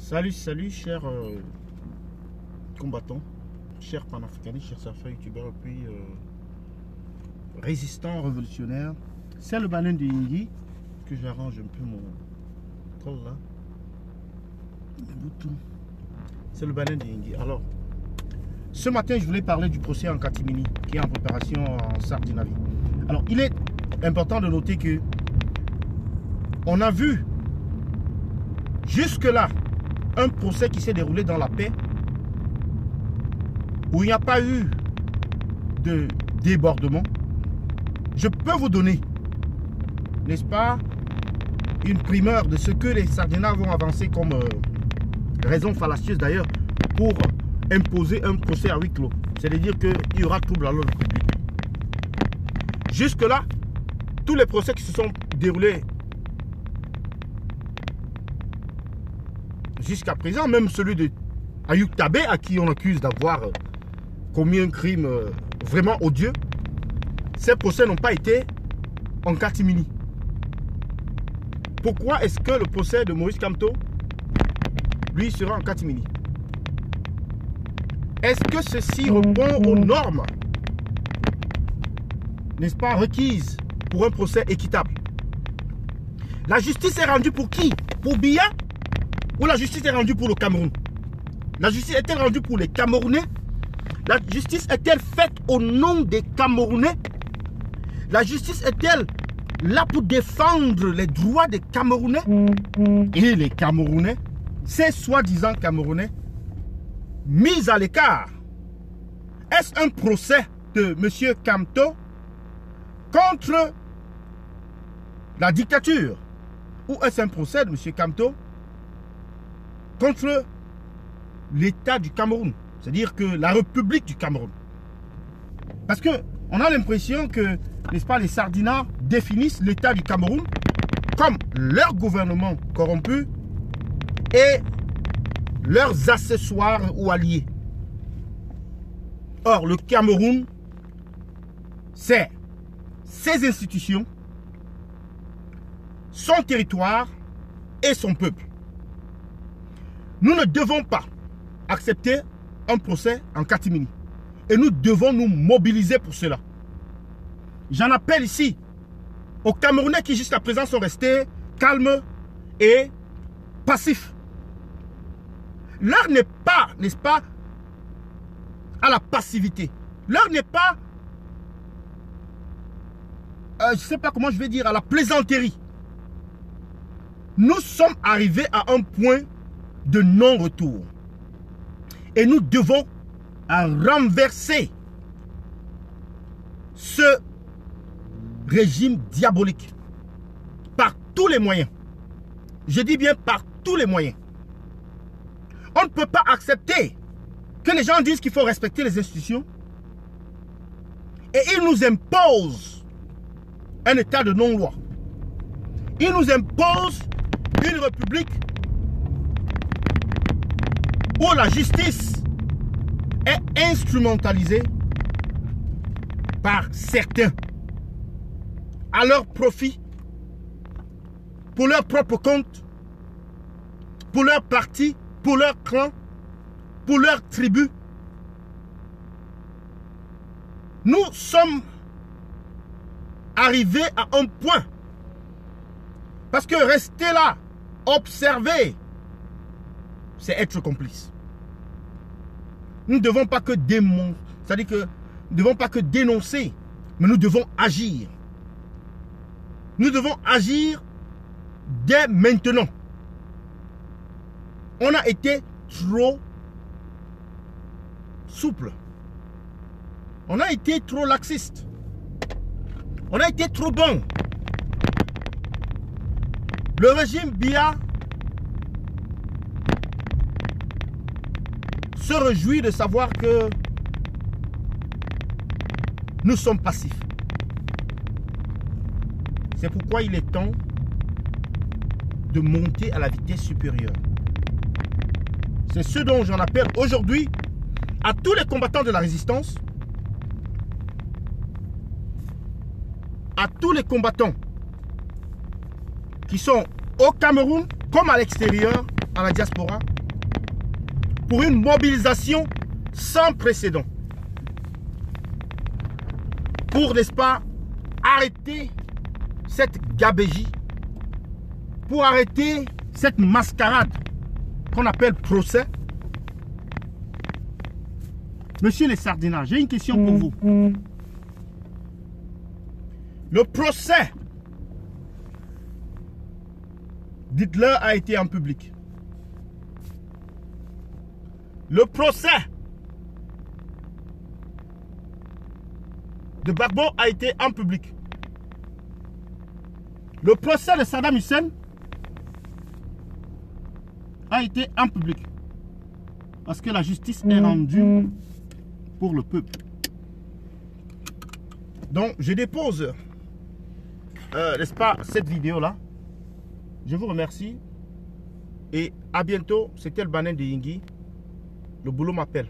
Salut, chers combattants, chers panafricanistes, chers surfeurs, youtubeurs, et puis résistants, révolutionnaires. C'est le baleine de Yingi que j'arrange un peu mon col là. Les boutons. C'est le baleine de Yingi. Alors, ce matin, je voulais parler du procès en catimini qui est en préparation en Sardinavie. Alors, il est important de noter que on a vu jusque-là un procès qui s'est déroulé dans la paix, où il n'y a pas eu de débordement. Je peux vous donner, n'est-ce pas, une primeur de ce que les Sardinats vont avancer comme raison fallacieuse d'ailleurs pour imposer un procès à huis clos. C'est-à-dire qu'il y aura trouble à l'ordre public. Jusque-là, tous les procès qui se sont déroulés jusqu'à présent, même celui de Ayoub Tabé, à qui on accuse d'avoir commis un crime vraiment odieux, ces procès n'ont pas été en catimini. Pourquoi est-ce que le procès de Maurice Kamto, lui, sera en catimini? Est-ce que ceci répond aux normes, n'est-ce pas, requises pour un procès équitable? La justice est rendue pour qui? Pour Biya? Ou la justice est rendue pour le Cameroun? La justice est-elle rendue pour les Camerounais? La justice est-elle faite au nom des Camerounais? La justice est-elle là pour défendre les droits des Camerounais? Et les Camerounais, ces soi-disant Camerounais, mis à l'écart. Est-ce un procès de M. Kamto contre la dictature? Ou est-ce un procès de M. Kamto contre l'État du Cameroun, c'est-à-dire que la République du Cameroun? Parce que on a l'impression que, n'est-ce pas, les Sardinats définissent l'État du Cameroun comme leur gouvernement corrompu et leurs accessoires ou alliés. Or, le Cameroun, c'est ses institutions, son territoire et son peuple. Nous ne devons pas accepter un procès en catimini. Et nous devons nous mobiliser pour cela. J'en appelle ici aux Camerounais qui jusqu'à présent sont restés calmes et passifs. L'heure n'est pas, n'est-ce pas, à la passivité. L'heure n'est pas, je ne sais pas comment je vais dire, à la plaisanterie. Nous sommes arrivés à un point de non-retour. Et nous devons renverser ce régime diabolique par tous les moyens. Je dis bien par tous les moyens. On ne peut pas accepter que les gens disent qu'il faut respecter les institutions et ils nous imposent un état de non-loi. Ils nous imposent une république où la justice est instrumentalisée par certains à leur profit, pour leur propre compte, pour leur parti, pour leur clan, pour leur tribu. Nous sommes arrivés à un point, parce que rester là, observer, c'est être complice. Nous ne devons pas que dénoncer, c'est-à-dire que nous ne devons pas que dénoncer, mais nous devons agir. Nous devons agir dès maintenant. On a été trop souple. On a été trop laxiste. On a été trop bon. Le régime Biya se réjouit de savoir que nous sommes passifs. C'est pourquoi il est temps de monter à la vitesse supérieure. C'est ce dont j'en appelle aujourd'hui à tous les combattants de la résistance, à tous les combattants qui sont au Cameroun comme à l'extérieur, à la diaspora, pour une mobilisation sans précédent. Pour, n'est-ce pas, arrêter cette gabégie, pour arrêter cette mascarade qu'on appelle procès. Monsieur les Sardinats, j'ai une question pour vous. Le procès d'Hitler a été en public. Le procès de Gbagbo a été en public. Le procès de Saddam Hussein a été en public. Parce que la justice est rendue pour le peuple. Donc, je dépose, n'est-ce pas, cette vidéo-là. Je vous remercie. Et à bientôt. C'était le Banin de Yingui. Le boulot m'appelle.